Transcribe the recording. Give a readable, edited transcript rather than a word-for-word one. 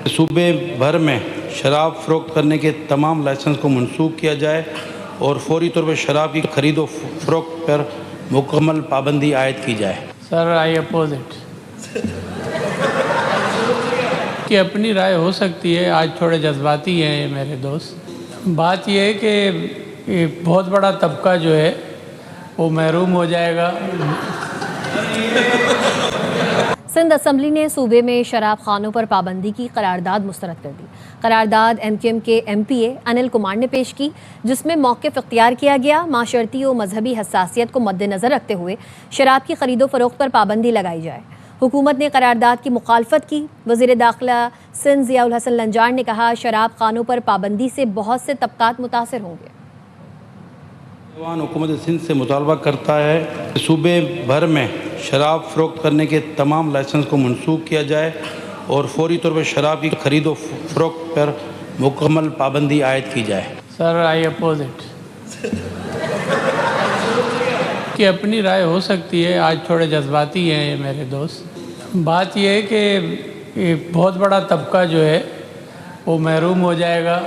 صوبے بھر میں شراب فروخت کرنے کے تمام لائسنس کو منسوخ کیا جائے اور فوری طور پر شراب کی خرید و فروخت پر مکمل پابندی عائد کی جائے۔ سر آئی اپوز اٹ۔ کہ اپنی رائے ہو سکتی ہے، آج تھوڑے جذباتی ہیں یہ میرے دوست۔ بات یہ ہے کہ بہت بڑا طبقہ جو ہے وہ محروم ہو جائے گا۔ سندھ اسمبلی نے صوبے میں شراب خانوں پر پابندی کی قرارداد مسترد کر دی۔ قرارداد ایم کیو ایم کے ایم پی اے انل کمار نے پیش کی، جس میں موقف اختیار کیا گیا معاشرتی و مذہبی حساسیت کو مد نظر رکھتے ہوئے شراب کی خرید و فروخت پر پابندی لگائی جائے۔ حکومت نے قرارداد کی مخالفت کی۔ وزیر داخلہ سندھ ضیاء الحسن لنجار نے کہا، شراب خانوں پر پابندی سے بہت سے طبقات متاثر ہوں گے۔ حکومت سندھ سے مطالبہ کرتا ہے کہ صوبے بھر میں شراب فروخت کرنے کے تمام لائسنس کو منسوخ کیا جائے اور فوری طور پر شراب کی خرید و فروخت پر مکمل پابندی عائد کی جائے۔ سر آئی اپوز اٹ۔ کہ اپنی رائے ہو سکتی ہے، آج تھوڑے جذباتی ہیں یہ میرے دوست۔ بات یہ ہے کہ بہت بڑا طبقہ جو ہے وہ محروم ہو جائے گا۔